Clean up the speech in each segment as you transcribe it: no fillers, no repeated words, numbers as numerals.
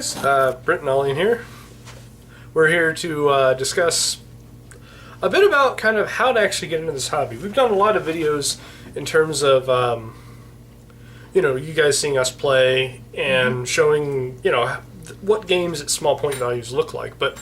guys, Brent and Ollie here. We're here to discuss a bit about kind of how to actually get into this hobby. We've done a lot of videos in terms of, you guys seeing us play and showing, what games at small point values look like, but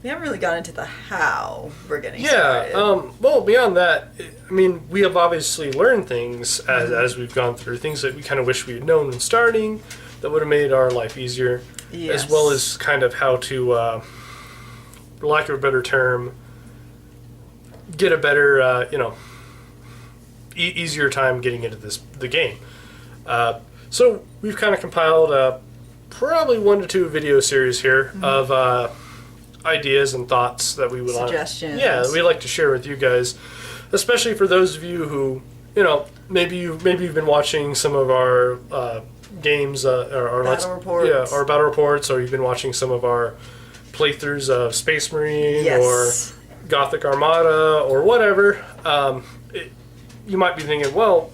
we haven't really gotten into the how we're getting started. Well, beyond that, I mean, we have obviously learned things as we've gone through, things that we kind of wish we had known when starting that would have made our life easier, as well as kind of how to, for lack of a better term, get a better, easier time getting into the game. So we've kind of compiled probably 1 to 2 video series here of ideas and thoughts that we would suggestions. We'd like to share with you guys, especially for those of you who maybe you've been watching some of our games or battle reports. or battle reports, or you've been watching some of our playthroughs of Space Marine or Gothic Armada or whatever. You might be thinking, well,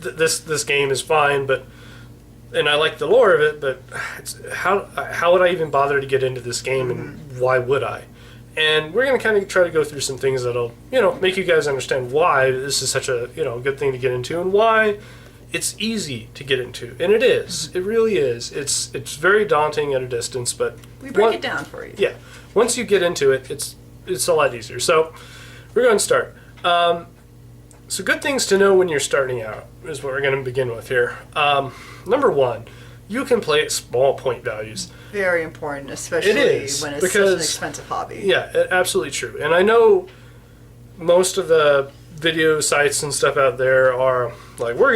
this game is fine, and I like the lore of it, but how would I even bother to get into this game, and why would I? And we're going to kind of try to go through some things that'll, make you guys understand why this is such a, good thing to get into, and why it's easy to get into. And it is. It really is. It's very daunting at a distance, but we break it down for you. Yeah. Once you get into it, it's a lot easier. So we're going to start. So good things to know when you're starting out is what we're going to begin with here. Number 1, you can play at small point values. Very important, especially when it's such an expensive hobby. Yeah, absolutely true. And I know most of the video sites and stuff out there are like, we're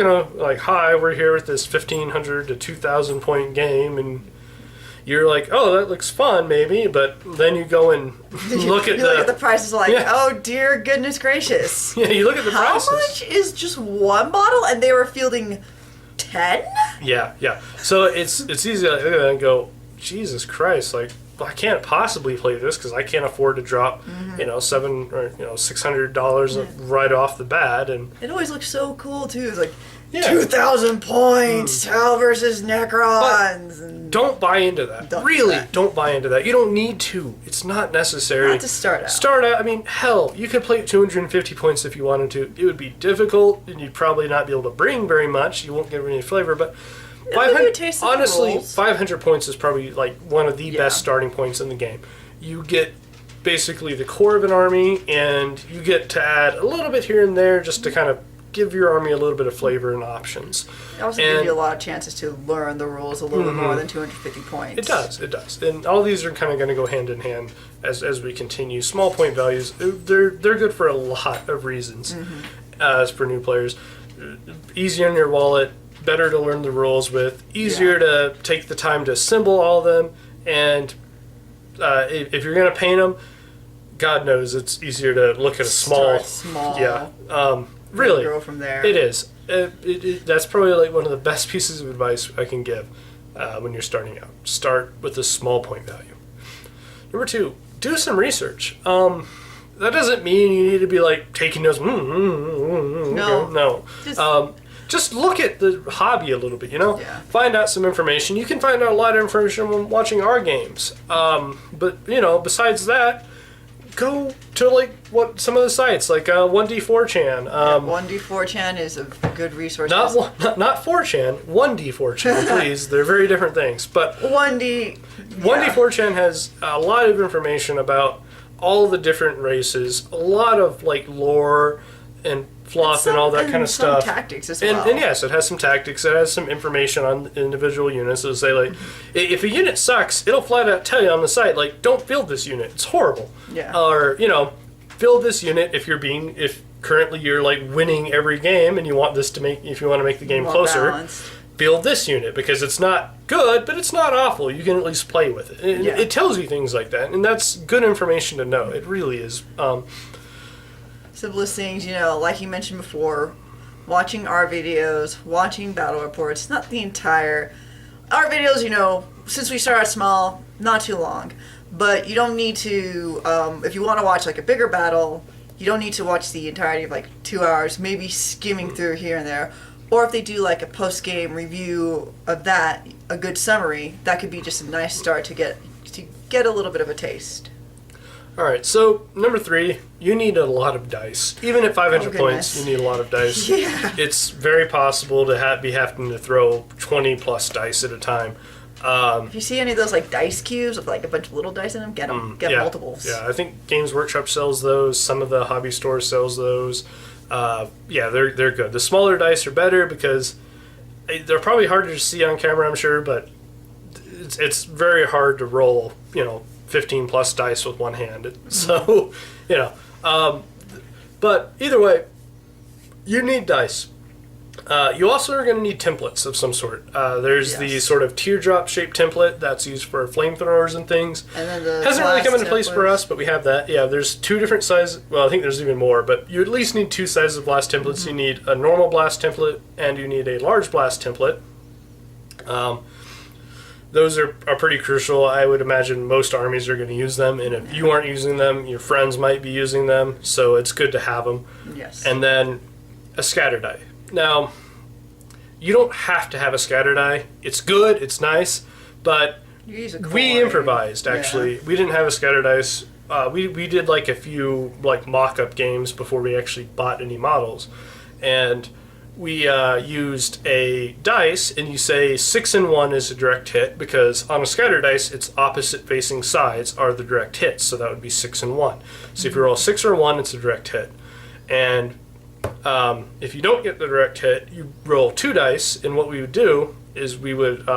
here with this 1,500 to 2,000 point game, and you're like, oh, that looks fun, maybe, but then you go and look at the prices, like, oh dear goodness gracious. Yeah, you look at the prices. How much is just one bottle, and they were fielding 10? Yeah. So it's easy to look at that and go, Jesus Christ, like, I can't possibly play this because I can't afford to drop, $700 or $600 right off the bat. And it always looks so cool too. It's like 2,000 points, Tal versus Necrons. And don't buy into that. Don't buy into that. You don't need to. It's not necessary. Not to start out. I mean, hell, you could play at 250 points if you wanted to. It would be difficult, and you'd probably not be able to bring very much. You won't get any flavor, but 500, honestly, 500 points is probably like one of the best starting points in the game. You get basically the core of an army, and you get to add a little bit here and there just to kind of give your army a little bit of flavor and options. It also gives you a lot of chances to learn the rules a little bit more than 250 points. It does. And all these are kind of going to go hand in hand as we continue. Small point values, they're good for a lot of reasons as for new players. Easy on your wallet, better to learn the rules with, easier to take the time to assemble all of them, and if you're going to paint them, God knows it's easier to look at a small. Yeah. Really, grow from there. It is. That's probably like one of the best pieces of advice I can give when you're starting out. Start with a small point value. Number 2, do some research. That doesn't mean you need to be like taking notes. No. Just look at the hobby a little bit. Find out some information. You can find out a lot of information when watching our games. But besides that, go to what some of the sites like 1D4chan. 1D4chan is a good resource. Not 4chan. 1D4chan, please. They're very different things. But 1D4chan has a lot of information about all the different races, a lot of lore and fluff and all that kind of stuff. Tactics as well. And yes, it has some tactics. It has some information on individual units. It'll say if a unit sucks, it'll flat out tell you on the site don't build this unit. It's horrible. Yeah. Or build this unit if currently you're winning every game and you want this if you want to make the game closer. Balanced. Build this unit because it's not good, but it's not awful. You can at least play with it. It tells you things like that, and that's good information to know. It really is. Simplest things, like you mentioned before, watching our videos, watching battle reports, not the entire. Our videos, since we started small, not too long, but you don't need to, if you want to watch a bigger battle, you don't need to watch the entirety of 2 hours, maybe skimming through here and there. Or if they do like a post-game review of that, a good summary, that could be just a nice start to get a little bit of a taste. All right, so number 3, you need a lot of dice. Even at 500 points, you need a lot of dice. Yeah. It's very possible to be having to throw 20 plus dice at a time. If you see any of those like dice cubes with like a bunch of little dice in them, get them. Get multiples. Yeah, I think Games Workshop sells those. Some of the hobby stores sells those. Yeah, they're good. The smaller dice are better because they're probably harder to see on camera, I'm sure, but it's very hard to roll, 15 plus dice with one hand. So, but either way, you need dice. You also are going to need templates of some sort. There's the sort of teardrop shaped template that's used for flamethrowers and things. And then the hasn't really come into place for us, but we have that. Yeah, there's 2 different sizes. Well, I think there's even more, but you at least need 2 sizes of blast templates. Mm-hmm. You need a normal blast template and you need a large blast template. Those are pretty crucial. I would imagine most armies are going to use them, and if you aren't using them, your friends might be using them, so it's good to have them. Yes. And then a scatter die. Now, you don't have to have a scatter die. It's good, it's nice, but we improvised, actually. Yeah. We didn't have a scatter dice. We did like a few like mock-up games before we actually bought any models, and we used a dice, and you say 6 and 1 is a direct hit, because on a scatter dice, its opposite facing sides are the direct hits, so that would be 6 and 1. So if you roll 6 or 1, it's a direct hit. And if you don't get the direct hit, you roll 2 dice, and what we would do is we would,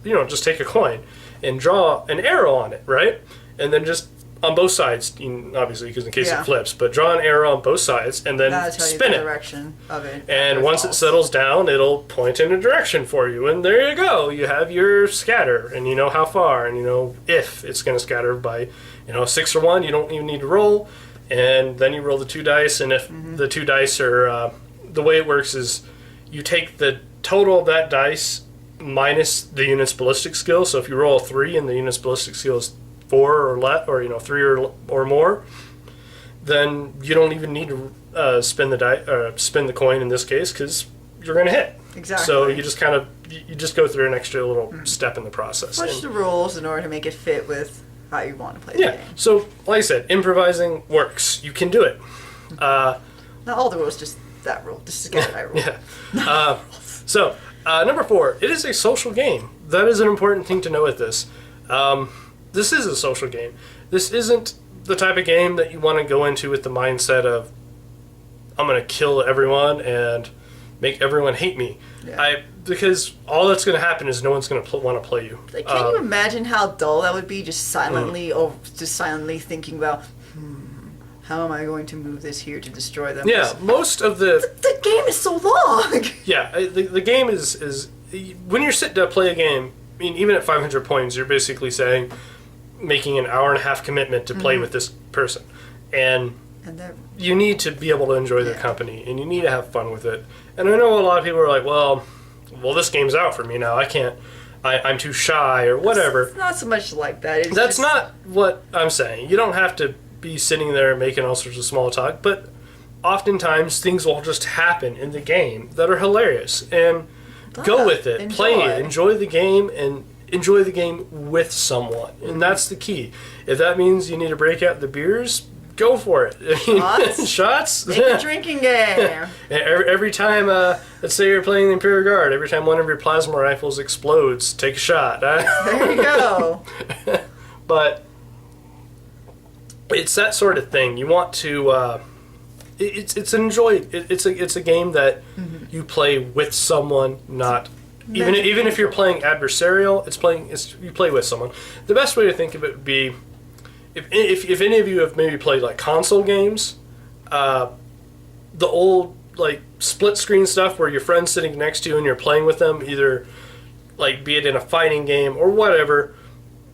just take a coin and draw an arrow on it, right? And then just on both sides, obviously, because in case it flips, but draw an arrow on both sides and then spin it. Direction of it. And once it settles down, it'll point in a direction for you, and there you go. You have your scatter, and you know how far, and you know if it's going to scatter by, 6 or 1. You don't even need to roll, and then you roll the 2 dice, and if the 2 dice are, the way it works is you take the total of that dice minus the unit's ballistic skill. So if you roll a 3 and the unit's ballistic skill is 4 or less, or 3 or more, then you don't even need to spin the coin in this case, because you're going to hit. Exactly. So you just just go through an extra little step in the process. Push the rules in order to make it fit with how you want to play the game. So like I said, improvising works. You can do it. Not all the rules, just that rule. Just to get it right rule. Yeah. So number 4, it is a social game. That is an important thing to know with this. This is a social game. This isn't the type of game that you want to go into with the mindset of, I'm going to kill everyone and make everyone hate me. Yeah. Because all that's going to happen is no one's going to want to play you. Like, can you imagine how dull that would be, just silently thinking about, how am I going to move this here to destroy them? Yeah, most of the game is so long. Yeah, the game is when you're sitting to play a game, I mean, even at 500 points, you're basically saying, making an hour and a half commitment to play with this person, and you need to be able to enjoy their company, and you need to have fun with it. And I know a lot of people are like, well, this game's out for me now. I can't. I'm too shy or whatever. It's not so much like that. That's not what I'm saying. You don't have to be sitting there making all sorts of small talk, but oftentimes things will just happen in the game that are hilarious, and go with it, play it, enjoy the game, and enjoy the game with someone. And that's the key. If that means you need to break out the beers, go for it. Shots? Make a drinking game. Every time, let's say you're playing the Imperial Guard, every time one of your plasma rifles explodes, take a shot. There you go. But it's that sort of thing. You want to... It's a game that you play with someone, not even if you're playing adversarial. You play with someone. The best way to think of it would be if any of you have maybe played like console games, the old like split screen stuff where your friend's sitting next to you and you're playing with them, either like be it in a fighting game or whatever.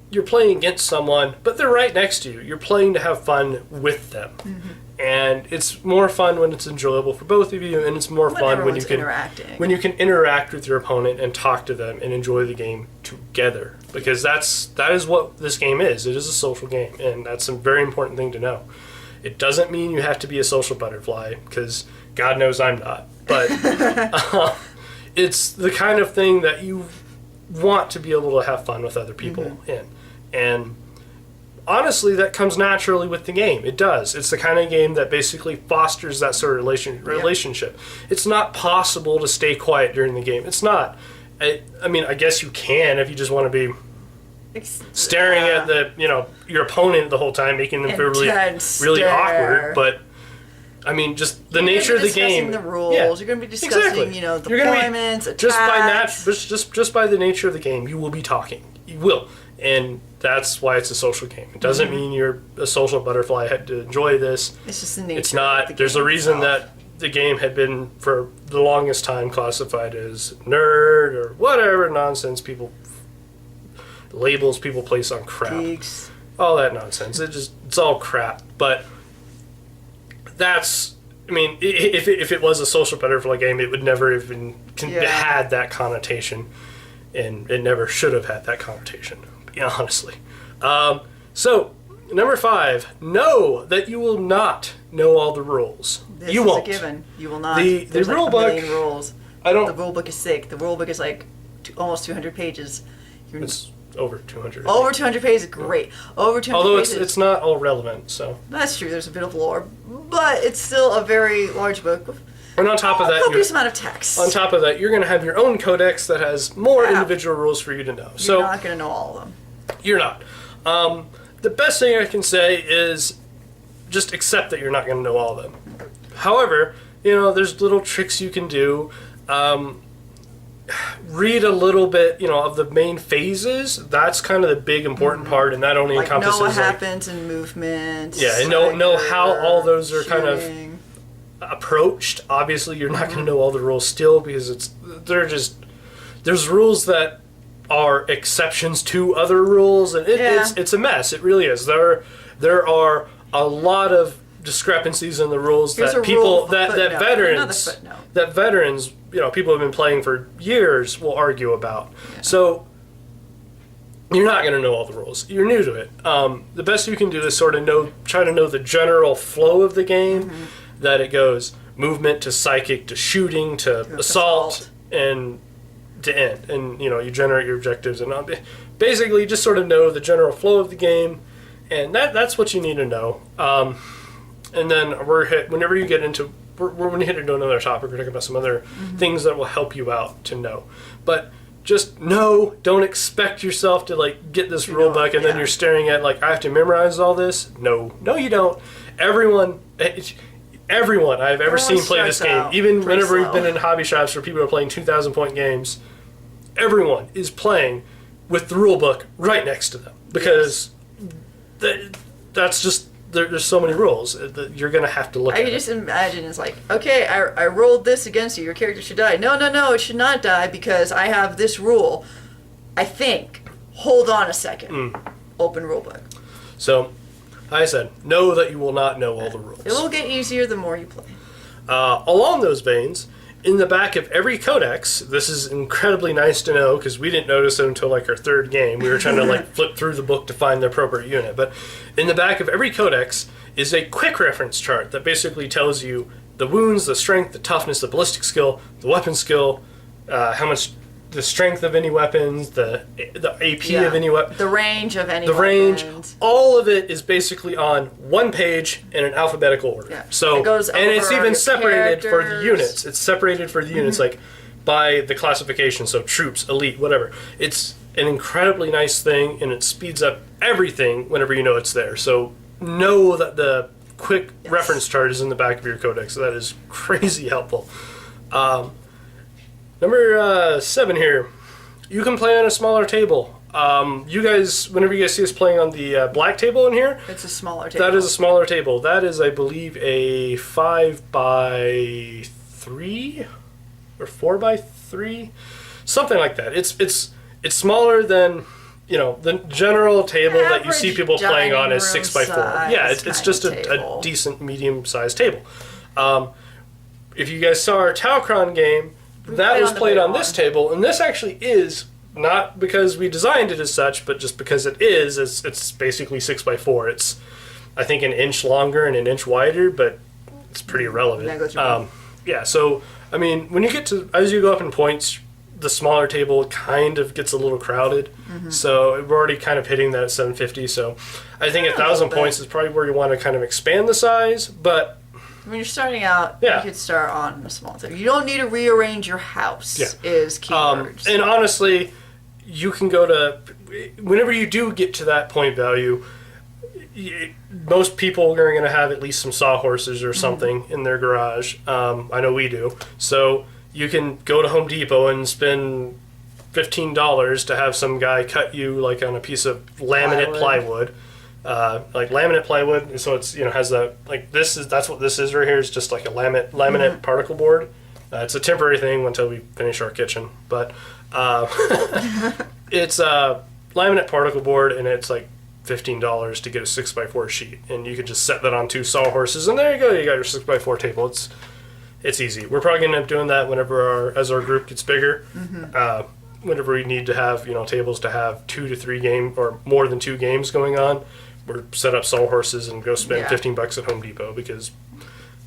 You're playing against someone, but they're right next to you. You're playing to have fun with them. And it's more fun when it's enjoyable for both of you, and it's more fun when you can interact with your opponent and talk to them and enjoy the game together. Because that is what this game is. It is a social game, and that's a very important thing to know. It doesn't mean you have to be a social butterfly, because God knows I'm not. But it's the kind of thing that you want to be able to have fun with other people in. And honestly, that comes naturally with the game. It does. It's the kind of game that basically fosters that sort of relationship. It's not possible to stay quiet during the game. It's not. I mean, I guess you can if you just want to be staring at your opponent the whole time, making them feel really awkward. But I mean, just the nature of the game. The rules. Yeah, you're going to be discussing, the deployments, attacks. Just by the nature of the game, you will be talking. You will, and that's why it's a social game. It doesn't mean you're a social butterfly. Had to enjoy this. It's just the nature. It's not. Of the there's game a reason itself. that the game had been for the longest time classified as nerd or whatever nonsense labels people place on crap. Geeks. All that nonsense. It's all crap. But that's. I mean, if it was a social butterfly game, it would never have been had that connotation, and it never should have had that connotation. Honestly. So number 5, know that you will not know all the rules. This is a given. You will not. The There's rule like book. a million rules. The rule book is sick. The rule book is like almost 200 pages. It's over 200. Over 200 pages, great. Over 200 Although pages. it's not all relevant, so. That's true. There's a bit of lore, but it's still a very large book. And on top of that, copious amount of text. On top of that, you're going to have your own codex that has more individual rules for you to know. You're not going to know all of them. You're not. The best thing I can say is just accept that you're not going to know all of them. However, there's little tricks you can do. Read a little bit, of the main phases. That's kind of the big important part, and that only encompasses know what happens in movement. Yeah, and know how all those are kind of approached. Obviously, you're not going to know all the rules still because there's rules that are exceptions to other rules, and it's a mess. It really is. There are a lot of discrepancies in the rules that veterans people have been playing for years will argue about. So you're not going to know all the rules. You're new to it. The best you can do is sort of try to know the general flow of the game, that it goes movement to psychic to shooting to assault and to end, and you generate your objectives, and basically just sort of know the general flow of the game, and that's what you need to know. And then whenever you get into we're going to hit into another topic. We're talking about some other things that will help you out to know, but just know. Don't expect yourself to get this rule book and then you're staring at I have to memorize all this. No, you don't. Everyone I've ever seen play this game, even whenever we've been in hobby shops where people are playing 2,000 point games, everyone is playing with the rule book right next to them because that's just there's so many rules that you're gonna have to look at. I just imagine it's okay, I rolled this against you. Your character should die. No, it should not die because I have this rule. I think. Hold on a second. Open rule book. So, like I said, know that you will not know all the rules. It will get easier the more you play. Along those veins, in the back of every codex, this is incredibly nice to know because we didn't notice it until our 3rd game. We were trying to flip through the book to find the appropriate unit. But in the back of every codex is a quick reference chart that basically tells you the wounds, the strength, the toughness, the ballistic skill, the weapon skill, how much the strength of any weapons, the AP of any weapon, the range of any weapons. All of it is basically on one page in an alphabetical order. Yeah. So it's even separated for the units. It's separated for the units by the classification. So troops, elite, whatever. It's an incredibly nice thing, and it speeds up everything whenever you know it's there. So know that the quick reference chart is in the back of your codex. So that is crazy helpful. Number 7 here. You can play on a smaller table. You guys, whenever you guys see us playing on the black table in here, it's a smaller table. That is a smaller table. That is, I believe, a 5x3 or 4x3, something like that. It's smaller than the general table that you see people playing on is 6x4. Yeah, it's just a decent medium-sized table. If you guys saw our Talcron game, that was played on this table, and this actually is not because we designed it as such, but just because it's basically 6x4. It's, I think, an inch longer and an inch wider, but it's pretty irrelevant. So I mean, when you get to, as you go up in points, the smaller table kind of gets a little crowded. So we're already kind of hitting that at 750. So I think 1,000 points is probably where you want to kind of expand the size. But when you're starting out, Yeah. you could start on a small table. You don't need to rearrange your house. Yeah. Is keywords. and honestly, you can go to, whenever you do get to that point value, most people are going to have at least some sawhorses or something in their garage. I know we do. So you can go to Home Depot and spend $15 to have some guy cut you like on a piece of laminate plywood. Like laminate plywood, so it's has that like that's what this is right here. Is just like a laminate particle board. It's a temporary thing until we finish our kitchen, but it's a laminate particle board, and it's like $15 to get a 6x4 sheet, and you can just set that on 2 sawhorses, and there you go. You got your 6x4 table. It's easy. We're probably gonna end up doing that whenever as our group gets bigger. Whenever we need to have tables to have 2 to 3 games or more than 2 games going on, we're set up sawhorses and go spend $15 at Home Depot because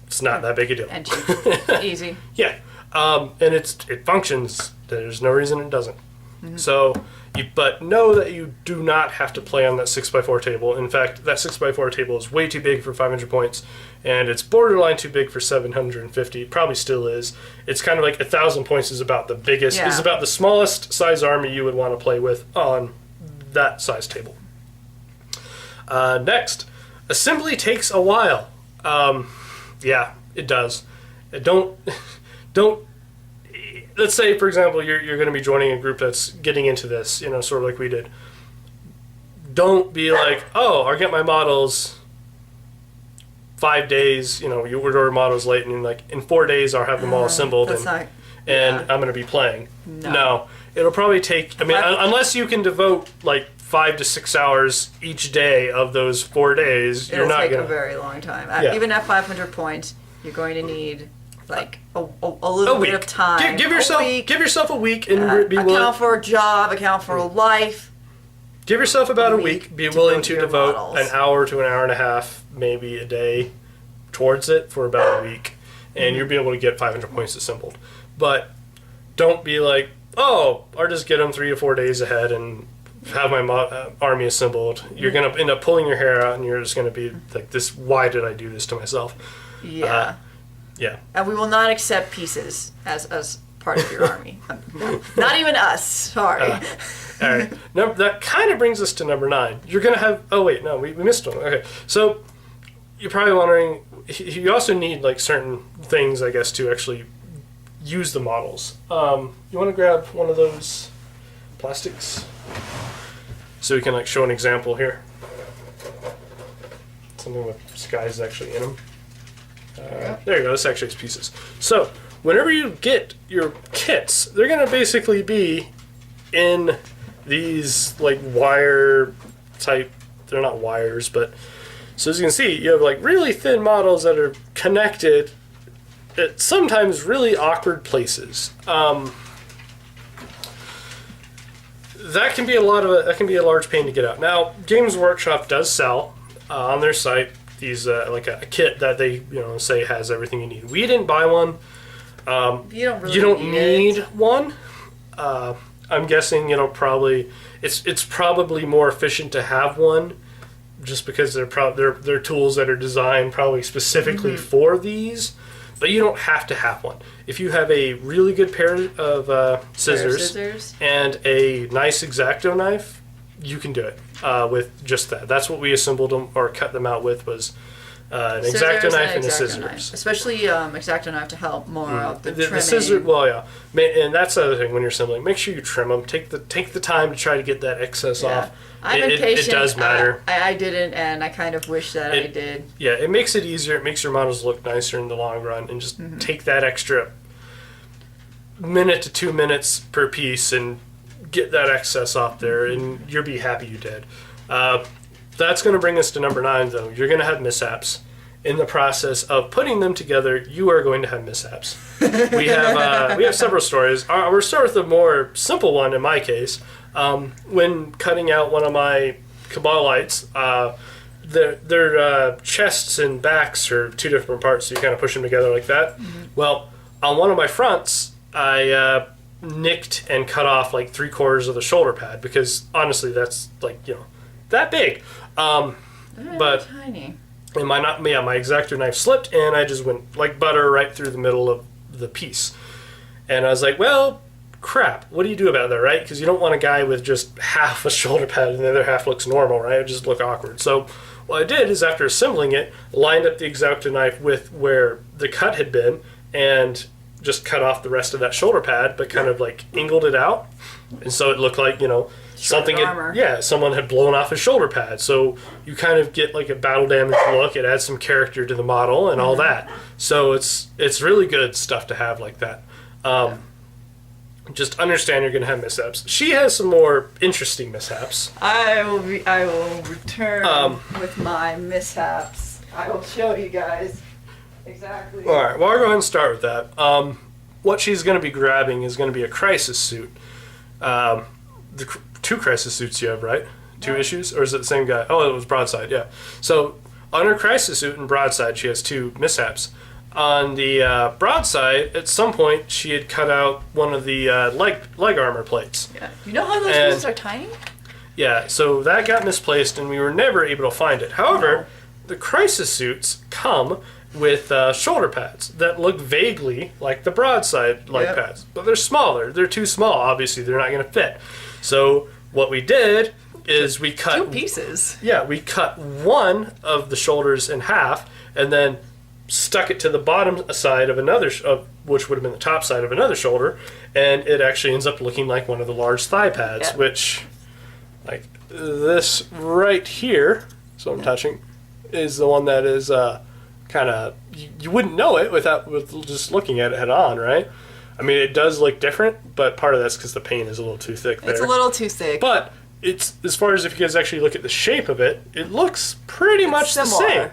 it's not that big a deal. And cheap. Easy. Yeah, and it functions. There's no reason it doesn't. So, but know that you do not have to play on that 6x4 table. In fact, that 6x4 table is way too big for 500 points, and it's borderline too big for 750. It probably still is. It's kind of like 1,000 points is about the biggest, is about the smallest size army you would want to play with on that size table. Next, assembly takes a while. Yeah, it does. Don't. Let's say, for example, you're going to be joining a group that's getting into this, sort of like we did. Don't be like, oh, I'll get my models 5 days. You order models late, and like in 4 days I'll have them all assembled, and I'm going to be playing. No, it'll probably take. I mean, unless you can devote like 5 to 6 hours each day of those 4 days, you're not going to. It'll take a very long time. Even at 500 points, you're going to need like a little bit of time. Give yourself a week and be willing. Account for a job, account for a life. Give yourself about a week. Be willing to devote an hour to an hour and a half, maybe a day, towards it for about a week, and you'll be able to get 500 points assembled. But don't be like, oh, I'll just get them 3 to 4 days ahead and have my army assembled. You're going to end up pulling your hair out, and you're just going to be like, "This. Why did I do this to myself?" Yeah. Yeah. And we will not accept pieces as part of your army. Not even us. Sorry. All right. That kind of brings us to number 9. You're going to have... Oh, wait. No, we missed one. Okay. So you're probably wondering... You also need like certain things, I guess, to actually use the models. You want to grab one of those plastics? So we can like show an example here. Something with skies actually in them. There you go. This actually is pieces. So whenever you get your kits, they're going to basically be in these like wire type. They're not wires, but so as you can see, you have like really thin models that are connected at sometimes really awkward places. That can be a large pain to get out. Now, Games Workshop does sell on their site these like a kit that they say has everything you need. We didn't buy one. You You don't need one. I'm guessing it's probably more efficient to have one, just because they're tools that are designed probably specifically for these. But you don't have to have one. If you have a really good pair of scissors and a nice X-Acto knife, you can do it with just that. That's what we assembled them or cut them out with, was an X-Acto knife and a scissors. Especially X-Acto knife to help more of the trimming. The scissors, well, yeah. And that's the other thing when you're assembling. Make sure you trim them. Take the time to try to get that excess off. I'm impatient. It does matter. I didn't, and I kind of wish that I did. Yeah, it makes it easier. It makes your models look nicer in the long run, and just take that extra minute to 2 minutes per piece and get that excess off there, and you'll be happy you did. That's going to bring us to number 9, though. You're going to have mishaps. In the process of putting them together, you are going to have mishaps. We have several stories. We'll start with the more simple one in my case. When cutting out one of my Cabalites, their chests and backs are 2 different parts, so you kind of push them together like that. Well, on one of my fronts, I nicked and cut off like 3/4 of the shoulder pad because honestly, that's like that big. But tiny. And my X-Acto knife slipped, and I just went like butter right through the middle of the piece. And I was like, well, crap. What do you do about that, right? Because you don't want a guy with just half a shoulder pad and the other half looks normal, right? It would just look awkward. So what I did is after assembling it, lined up the X-Acto knife with where the cut had been, and just cut off the rest of that shoulder pad, but kind of like angled it out, and so it looked like someone had blown off his shoulder pad. So you kind of get like a battle damage look. It adds some character to the model and all that. So it's really good stuff to have like that. Just understand you're going to have mishaps. She has some more interesting mishaps. I will return with my mishaps. I will show you guys. Exactly. All right. Well, I'll go ahead and start with that. What she's going to be grabbing is going to be a crisis suit. The two crisis suits you have, right? Two issues, or is it the same guy? Oh, it was Broadside. Yeah. So on her crisis suit and Broadside, she has two mishaps. On the Broadside, at some point, she had cut out one of the leg armor plates. Yeah. You know how those pieces are tiny? Yeah. So that got misplaced, and we were never able to find it. However, the crisis suits come with shoulder pads that look vaguely like the Broadside pads, but they're smaller. They're too small. Obviously, they're not going to fit. So what we did is we cut 2 pieces. Yeah, we cut one of the shoulders in half and then stuck it to the bottom side of another, which would have been the top side of another shoulder, and it actually ends up looking like one of the large thigh pads, which, like this right here, so I'm touching, is the one that is kind of, you wouldn't know it with just looking at it head on, right? I mean, it does look different, but part of that's because the paint is a little too thick there. It's a little too thick. But it's, as far as if you guys actually look at the shape of it, it looks pretty much the same.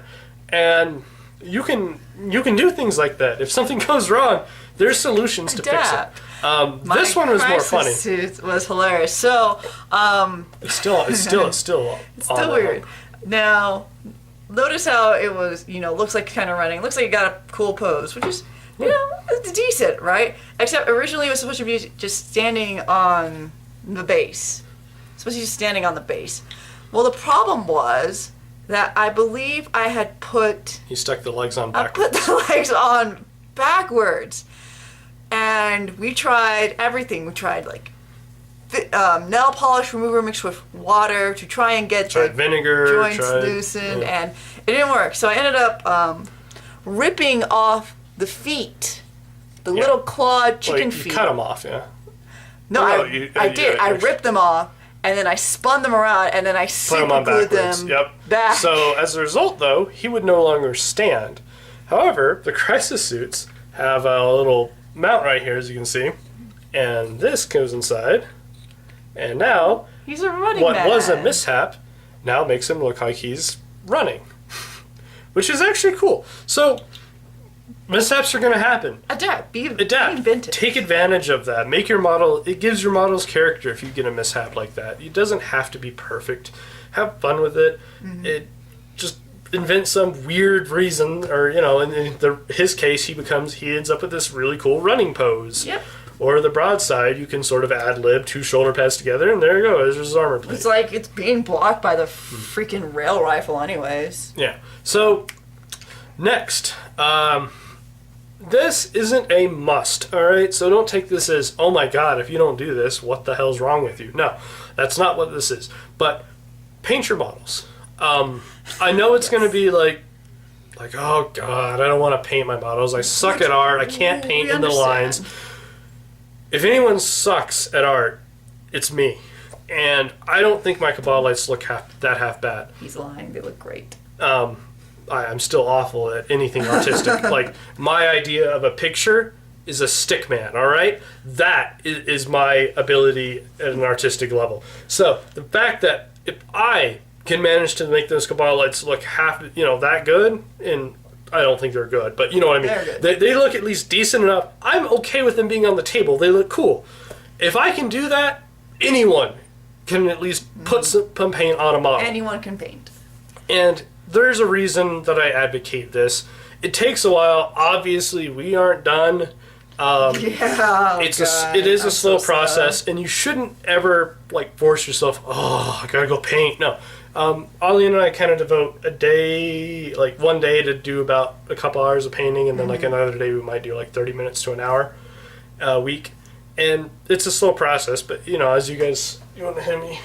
And you can do things like that. If something goes wrong, there's solutions to fix it. This one was more funny. Suit was hilarious. So, it's still weird. Now, notice how it was, looks like kind of running. Looks like it got a cool pose, which is, it's decent, right? Except originally it was supposed to be just standing on the base. It's supposed to be just standing on the base. Well, the problem was that I believe I had put... You stuck the legs on backwards. I put the legs on backwards. And we tried everything. We tried, nail polish remover mixed with water to try and get the vinegar, joints loosened, and it didn't work. So I ended up ripping off the feet, the little clawed chicken feet. You cut them off, yeah? No, I did. I ripped them off, and then I spun them around, and then I super glued them back. So as a result, though, he would no longer stand. However, the crisis suits have a little mount right here, as you can see, and this goes inside. And now, he's a running man. What was a mishap now makes him look like he's running, which is actually cool. So, mishaps are going to happen. Adapt. Be Adapt. Inventive. Take advantage of that. Make your model. It gives your models character if you get a mishap like that. It doesn't have to be perfect. Have fun with it. Mm-hmm. It just invent some weird reason, or in his case, he ends up with this really cool running pose. Yep. Or the Broadside, you can sort of ad-lib 2 shoulder pads together, and there you go. There's his armor plate. It's like it's being blocked by the freaking rail rifle anyways. Yeah. So, next. This isn't a must, all right? So don't take this as, oh my god, if you don't do this, what the hell's wrong with you? No, that's not what this is. But paint your models. I know it's going to be like, oh god, I don't want to paint my models. I suck at art. I can't paint in the lines. If anyone sucks at art, it's me. And I don't think my Cabal lights look half bad. He's lying. They look great. I'm still awful at anything artistic. Like, my idea of a picture is a stick man, all right? That is my ability at an artistic level. So, the fact that if I can manage to make those Cabal lights look that good, and I don't think they're good, but you know what I mean. They look at least decent enough. I'm okay with them being on the table. They look cool. If I can do that, anyone can at least put some paint on a model. Anyone can paint. And there's a reason that I advocate this. It takes a while. Obviously, we aren't done. It is a slow process, and you shouldn't ever like force yourself. Oh, I gotta go paint. No, Ollie and I kind of devote a day, like one day, to do about a couple hours of painting, and then like another day we might do like 30 minutes to an hour a week, and it's a slow process. But as you guys, you want to hand me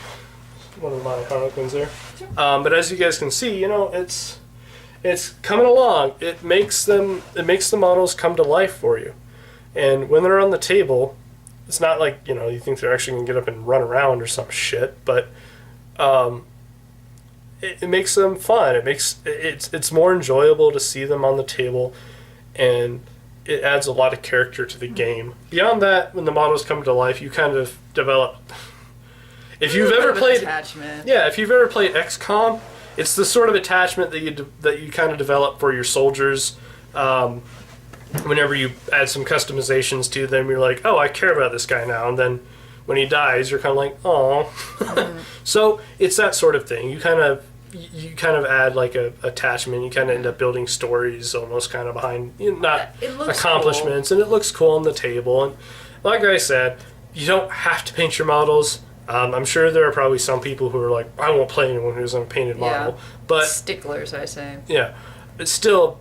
one of my Harlequins there? But as you guys can see, it's coming along. It makes the models come to life for you. And when they're on the table, it's not like, you think they're actually going to get up and run around or some shit, but it makes them fun. It's more enjoyable to see them on the table, and it adds a lot of character to the game. Beyond that, when the models come to life, you kind of develop... If you've ever played XCOM, it's the sort of attachment that you kind of develop for your soldiers. Whenever you add some customizations to them, you're like, oh, I care about this guy now. And then when he dies, you're kind of like, oh. So it's that sort of thing. You kind of add like a attachment. You kind of end up building stories almost kind of behind, accomplishments, cool. And it looks cool on the table. And like I said, you don't have to paint your models. I'm sure there are probably some people who are like, I won't play anyone who's on a painted model. But sticklers, I say. Yeah, it's still...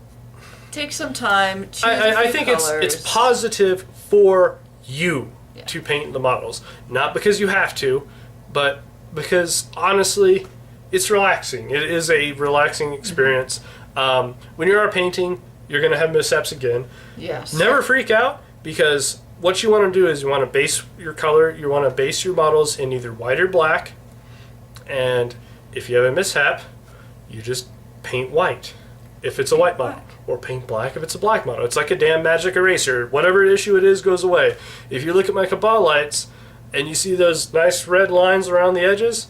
Take some time. I think it's positive for you to paint the models, not because you have to, but because honestly, it's relaxing. It is a relaxing experience. When you are painting, you're going to have mishaps again. Yes. Never freak out, because what you want to do is you want to base your color. You want to base your models in either white or black, and if you have a mishap, you just paint white if it's a white model. Or paint black if it's a black model. It's like a damn magic eraser. Whatever issue it is goes away. If you look at my Cabal lights and you see those nice red lines around the edges,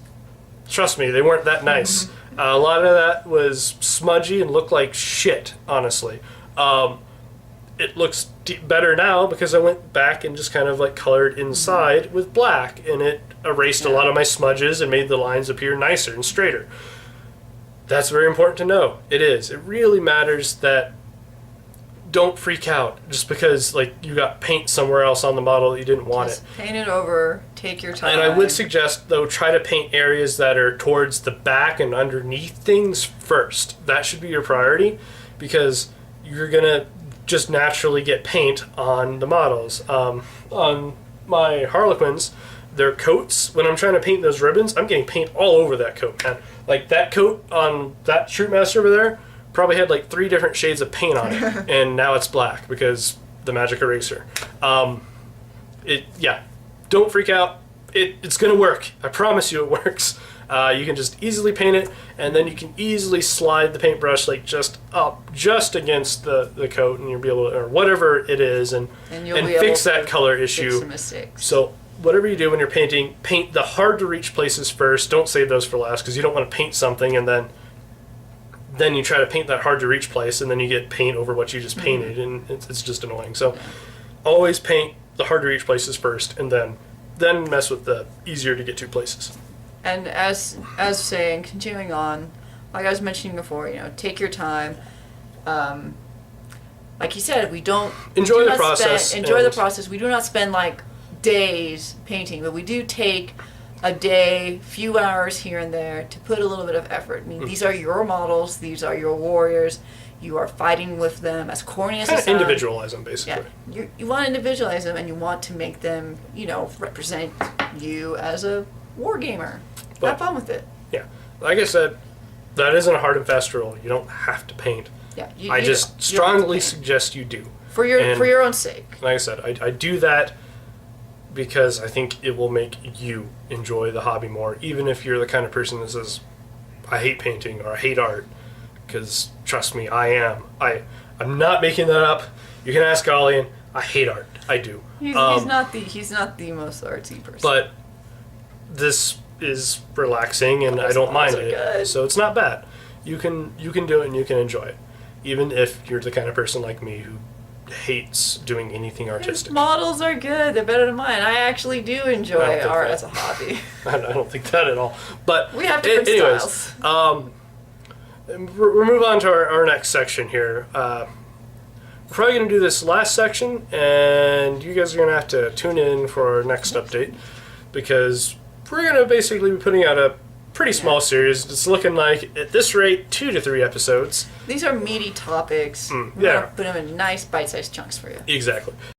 trust me, they weren't that nice. A lot of that was smudgy and looked like shit, honestly. It looks better now because I went back and just kind of like colored inside with black, and it erased a lot of my smudges and made the lines appear nicer and straighter. That's very important to know. It is. It really matters that don't freak out just because like you got paint somewhere else on the model that you didn't want it. Paint it over. Take your time. And I would suggest, though, try to paint areas that are towards the back and underneath things first. That should be your priority, because you're going to just naturally get paint on the models. On my Harlequins, their coats, when I'm trying to paint those ribbons, I'm getting paint all over that coat, man. Like that coat on that Shootmaster over there probably had like 3 different shades of paint on it, and now it's black because the magic eraser. Don't freak out. It's gonna work. I promise you it works. You can just easily paint it, and then you can easily slide the paintbrush like just up, just against the coat, and you'll be able to, or whatever it is, and fix that color issue. Fix the mistakes. So whatever you do when you're painting, paint the hard to reach places first. Don't save those for last, because you don't want to paint something and then you try to paint that hard to reach place, and then you get paint over what you just painted, and it's just annoying. So always paint the hard to reach places first, and then mess with the easier to get to places. And as saying, continuing on, like I was mentioning before, take your time. Like you said, enjoy the process. Enjoy the process. We do not spend like days painting, but we do take a day, few hours here and there to put a little bit of effort. I mean, these are your models, these are your warriors, you are fighting with them, as corny as it sounds. Individualize them, basically. Yeah, you want to individualize them, and you want to make them, represent you as a war gamer. Have fun with it. Yeah, like I said, that isn't a hard and fast rule. You don't have to paint. Yeah, I just strongly suggest you do. For your own sake. Like I said, I do that because I think it will make you enjoy the hobby more, even if you're the kind of person that says, I hate painting or I hate art, because trust me, I am. I'm not making that up. You can ask Ollie, and I hate art. I do. He's not the most artsy person. But this is relaxing, and I don't mind it. Good. So it's not bad. You can do it, and you can enjoy it, even if you're the kind of person like me who hates doing anything artistic. His models are good. They're better than mine. I actually do enjoy art as a hobby. I don't think that at all. But we have different styles. We'll move on to our next section here. probably going to do this last section, and you guys are going to have to tune in for our next update, because we're going to basically be putting out a pretty small series. It's looking like, at this rate, 2 to 3 episodes. These are meaty topics. We're yeah. gonna put them in nice bite-sized chunks for you. Exactly.